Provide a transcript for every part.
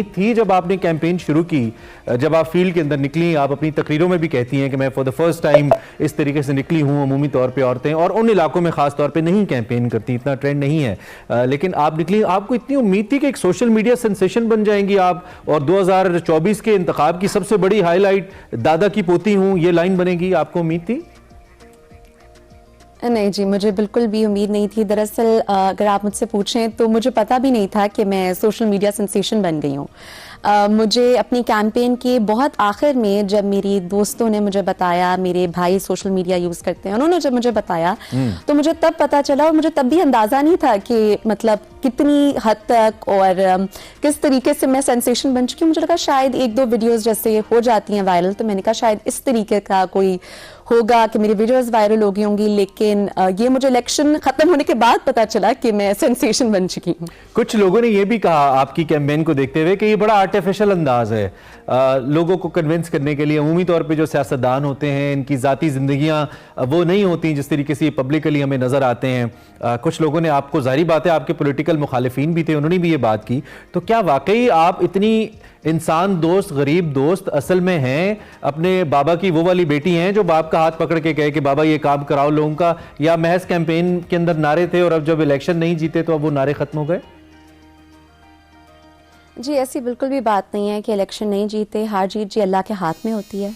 उम्मीद थी जब आपने कैंपेन शुरू की, जब आप फील्ड के अंदर निकली? आप अपनी तकरीरों में भी कहती हैं कि मैं फॉर द फर्स्ट टाइम इस तरीके से निकली हूँ। अमूमी तौर पे औरतें और उन इलाकों में खास तौर पे नहीं कैंपेन करती, इतना ट्रेंड नहीं है, लेकिन आप निकली। आपको इतनी उम्मीद थी कि एक सोशल मीडिया सेंसेशन बन जाएंगी आप, और 2024 के इंतखाब की सबसे बड़ी हाईलाइट दादा की पोती हूँ ये लाइन बनेगी, आपको उम्मीद थी? नहीं जी, मुझे बिल्कुल भी उम्मीद नहीं थी। दरअसल अगर आप मुझसे पूछें तो मुझे पता भी नहीं था कि मैं सोशल मीडिया सेंसेशन बन गई हूँ। मुझे अपनी कैंपेन के बहुत आखिर में जब मेरी दोस्तों ने मुझे बताया, मेरे भाई सोशल मीडिया यूज़ करते हैं, उन्होंने जब मुझे बताया तो मुझे तब पता चला, और मुझे तब भी अंदाज़ा नहीं था कि मतलब कितनी हद तक और किस तरीके से मैं सेंसेशन बन चुकी हूँ। मुझे लगा शायद एक दो वीडियोस जैसे हो जाती हैं वायरल, तो मैंने कहा शायद इस तरीके का कोई होगा कि मेरी वीडियोस वायरल हो गई होंगी, लेकिन ये मुझे इलेक्शन खत्म होने के बाद पता चला कि मैं सेंसेशन बन चुकी हूँ। कुछ लोगों ने ये भी कहा आपकी कैंपेन को देखते हुए कि ये बड़ा आर्टिफिशियल अंदाज है लोगों को कन्विंस करने के लिए। अमूमी तौर पे जो सियासतदान होते हैं इनकी ज़ाती ज़िंदगियाँ वो नहीं होती जिस तरीके से ये पब्लिकली हमें नज़र आते हैं। कुछ लोगों ने आपको, जाहिर बात है आपके पॉलिटिकल मुखालिफिन भी थे, उन्होंने भी ये बात की। तो क्या वाकई आप इतनी इंसान दोस्त, गरीब दोस्त असल में हैं, अपने बाबा की वो वाली बेटी हैं जो बाप का हाथ पकड़ के कहे कि बाबा ये काम कराओ लोगों का, या महज कैंपेन के अंदर नारे थे और अब जब इलेक्शन नहीं जीते तो अब वो नारे खत्म हो गए? जी, ऐसी बिल्कुल भी बात नहीं है कि इलेक्शन नहीं जीते। हार जीत जी अल्लाह के हाथ में होती है।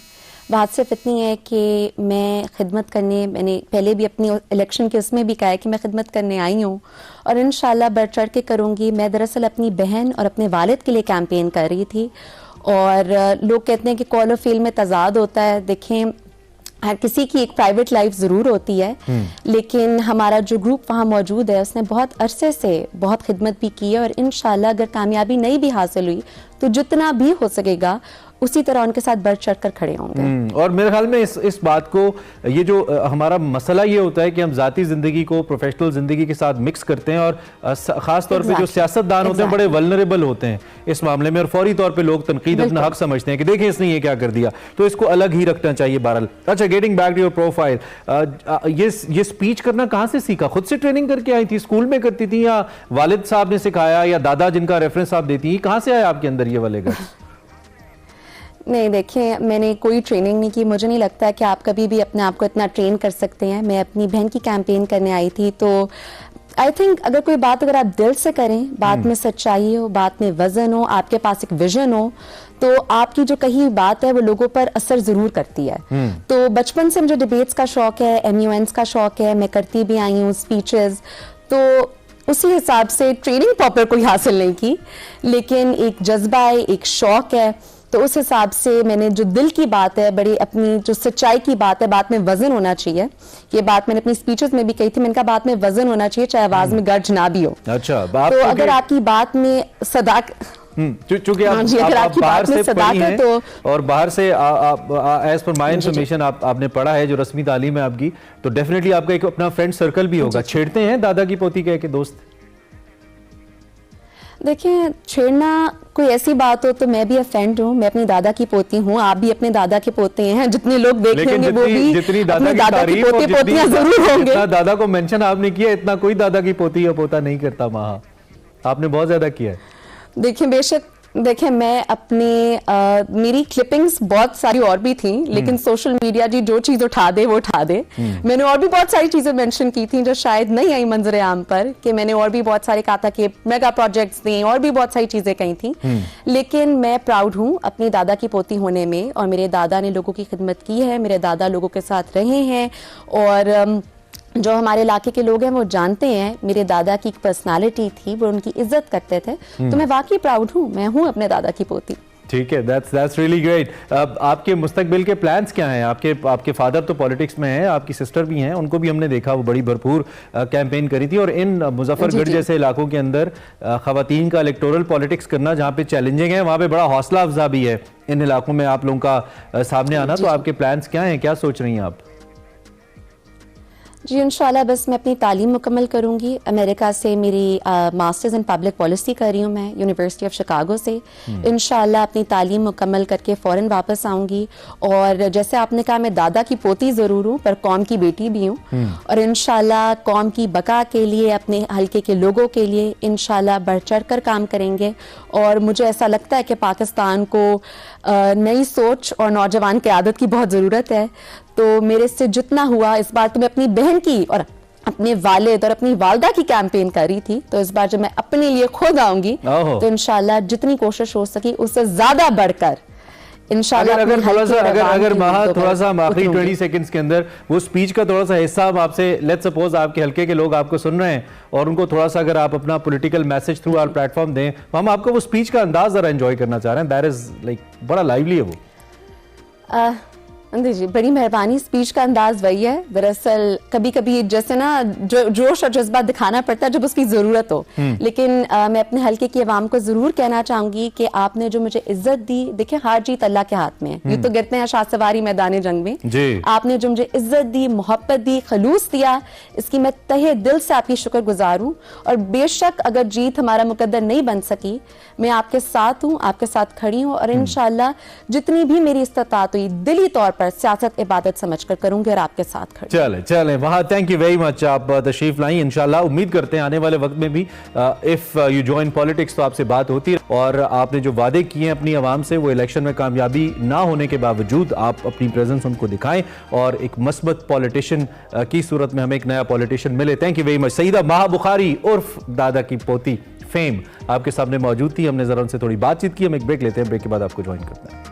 बात सिर्फ इतनी है कि मैं खिदमत करने, मैंने पहले भी अपनी इलेक्शन के उसमें भी कहा है कि मैं खिदमत करने आई हूँ और इंशाल्लाह बढ़ चढ़ के करूँगी। मैं दरअसल अपनी बहन और अपने वालिद के लिए कैंपेन कर रही थी, और लोग कहते हैं कि कॉल और फेल में तजाद होता है। देखें, हर किसी की एक प्राइवेट लाइफ ज़रूर होती है, लेकिन हमारा जो ग्रुप वहाँ मौजूद है उसने बहुत अरसे से बहुत खिदमत भी की है, और इंशाल्लाह अगर कामयाबी नहीं भी हासिल हुई तो जितना भी हो सकेगा उसी तरह उनके साथ बढ़ चढ़ कर खड़े होंगे। और मेरे ख्याल में इस बात को, ये जो हमारा मसला ये होता है कि हम ज़ाती ज़िंदगी को प्रोफेशनल ज़िंदगी के साथ मिक्स करते हैं, और ख़ास तौर पे जो सियासतदान होते हैं बड़े वल्नरेबल होते हैं इस मामले में, और फौरी तौर पे लोग तनकीद अपना हक समझते हैं कि देखें इसने ये क्या कर दिया, तो इसको अलग ही रखना चाहिए। बहरहाल, अच्छा, getting back to your profile, ये स्पीच करना कहाँ से सीखा? खुद से ट्रेनिंग करके आई थी, स्कूल में करती थी, या वालिद साहब ने सिखाया, या दादा जिनका रेफरेंस आप देती हैं, कहाँ से आया आपके अंदर ये वाले गट्स? नहीं, देखिए, मैंने कोई ट्रेनिंग नहीं की। मुझे नहीं लगता कि आप कभी भी अपने आप को इतना ट्रेन कर सकते हैं। मैं अपनी बहन की कैंपेन करने आई थी, तो आई थिंक अगर कोई बात अगर आप दिल से करें, बात में सच्चाई हो, बात में वजन हो, आपके पास एक विजन हो, तो आपकी जो कही बात है वो लोगों पर असर जरूर करती है। तो बचपन से मुझे डिबेट्स का शौक है, MUNs का शौक है, मैं करती भी आई हूँ स्पीचेस, तो उसी हिसाब से ट्रेनिंग प्रॉपर कोई हासिल नहीं की, लेकिन एक जज्बा है, एक शौक है, तो उस हिसाब से मैंने जो दिल की बात है, बड़ी अपनी जो सच्चाई की बात है, बात में वजन होना चाहिए। ये बात मैंने अपनी स्पीचेस में भी कही थी, मैंने कहा बात में वजन होना चाहिए, चाहे आवाज में गर्ज ना भी हो। अच्छा, तो अगर आपकी बात में चूंकि आप बाहर से पढ़ी हैं, तो और बाहर से एज पर माय इंफॉर्मेशन आपने पढ़ा है, जो रस्मी तालीम है आपकी, तो डेफिनेटली आपका एक अपना फ्रेंड सर्कल भी होगा। छेड़ते हैं दादा की पोती कह के दोस्त? देखिए, छेड़ना कोई ऐसी बात हो तो मैं भी अफेंड हूँ। मैं अपनी दादा की पोती हूँ, आप भी अपने दादा के पोते हैं। जितने लोग देख लेंगे वो भी जितनी दादा की तारीफ पोते पोतियां जरूर होंगे। इतना दादा को मेंशन आपने किया, इतना कोई दादा की पोती या पोता नहीं करता। महा, आपने बहुत ज्यादा किया है। देखिए, बेशक, देखिए, मैं अपने मेरी क्लिपिंग्स बहुत सारी और भी थी, लेकिन सोशल मीडिया जी जो चीज उठा दे वो उठा दे। मैंने और भी बहुत सारी चीजें मेंशन की थी जो शायद नहीं आई मंजर आम पर, कि मैंने और भी बहुत सारे कहा था कि मेगा प्रोजेक्ट्स दें, और भी बहुत सारी चीजें कही थी। लेकिन मैं प्राउड हूँ अपनी दादा की पोती होने में, और मेरे दादा ने लोगों की खिदमत की है, मेरे दादा लोगों के साथ रहे हैं, और जो हमारे इलाके के लोग हैं वो जानते हैं मेरे दादा की एक पर्सनालिटी थी, वो उनकी इज्जत करते थे। तो मैं वाकई प्राउड हूँ, मैं हूँ अपने दादा की पोती। ठीक है, दैट्स रियली ग्रेट। आपके मुस्तकबिल के प्लान्स क्या हैं? आपके फादर तो पॉलिटिक्स में हैं, आपकी सिस्टर भी हैं, उनको भी हमने देखा, वो बड़ी भरपूर कैंपेन करी थी। और इन मुजफ्फरगढ़ जैसे इलाकों के अंदर खवातीन का इलेक्टोरल पॉलिटिक्स करना, जहाँ पे चैलेंजिंग है, वहाँ पे बड़ा हौसला अफजा भी है इन इलाकों में आप लोगों का सामने आना। तो आपके प्लान्स क्या हैं, क्या सोच रही हैं आप? जी इंशाल्लाह बस मैं अपनी तालीम मुकम्मल करूँगी। अमेरिका से मेरी मास्टर्स इन पब्लिक पॉलिसी कर रही हूँ मैं यूनिवर्सिटी ऑफ शिकागो से। इंशाल्लाह अपनी तालीम मुकम्मल करके फ़ौरन वापस आऊँगी। और जैसे आपने कहा मैं दादा की पोती ज़रूर हूँ पर कौम की बेटी भी हूँ, और इंशाल्लाह कौम की बका के लिए, अपने हल्के के लोगों के लिए इंशाल्लाह बढ़ चढ़ कर काम करेंगे। और मुझे ऐसा लगता है कि पाकिस्तान को नई सोच और नौजवान क़यादत की बहुत ज़रूरत है। तो मेरे से जितना हुआ इस बार तो मैं अपनी बहन की और अपने वालिद और अपनी वालदा की कैंपेन कर रही थी, तो इस बार जब मैं अपने लिए खुद आऊंगी तो इंशाल्लाह जितनी कोशिश हो सकी उससे ज्यादा बढ़कर इंशाल्लाह अगर अपने थोड़ा सा हल्के और आवाम अगर की महा उम्मीदों थोड़ा पर सा हम आखिरी उतरूंगी। 20 सेकंड्स के अंदर वो स्पीच का थोड़ा सा हिस्सा हम आपसे, लेट्स सपोज आपके हल्के के लोग आपको सुन रहे हैं और उनको थोड़ा सा अगर आप अपना political message through our platform दें, तो हम आपको वो स्पीच का अंदाज जरा एंजॉय करना चाह रहे हैं। दैट इज लाइक बड़ा लाइवली है वो। जी बड़ी मेहरबानी। स्पीच का अंदाज वही है, दरअसल कभी कभी जैसे ना जोश और जज्बा दिखाना पड़ता है जब उसकी जरूरत हो, लेकिन मैं अपने हल्के की आवाम को जरूर कहना चाहूंगी कि आपने जो मुझे इज्जत दी, देखिए हार जीत अल्लाह के हाथ में है, ये तो गिरते हैं शाह सवारी मैदान जंग में जी। आपने जो मुझे इज्जत दी, मोहब्बत दी, खलूस दिया, इसकी मैं तहे दिल से आपकी शुक्रगुजार हूँ। और बेशक अगर जीत हमारा मुकद्दर नहीं बन सकी, मैं आपके साथ हूँ, आपके साथ खड़ी हूँ, और इंशाल्लाह जितनी भी मेरी इस्तात हुई दिली तौर पर सियासत इबादत समझकर करूंगी और आपके साथ खड़ी। चले चले वहाँ, थैंक यू वेरी मच, आप तशरीफ लाई। इंशाल्लाह उम्मीद करते हैं आने वाले वक्त में भी इफ यू जॉइन पॉलिटिक्स तो आपसे बात होती है, और आपने जो वादे किए हैं अपनी आवाम से वो इलेक्शन में कामयाबी ना होने के बावजूद आप अपनी प्रेजेंस उनको दिखाएं और एक मस्बत पॉलिटिशियन की सूरत में हमें एक नया पॉलिटिशियन मिले। Thank you very much. Syeda Maha Bukhari उर्फ दादा की पोती फेम आपके सामने मौजूद थी, हमने जरा उनसे थोड़ी बातचीत की। हम एक ब्रेक लेते हैं, ब्रेक के बाद आपको ज्वाइन करते हैं।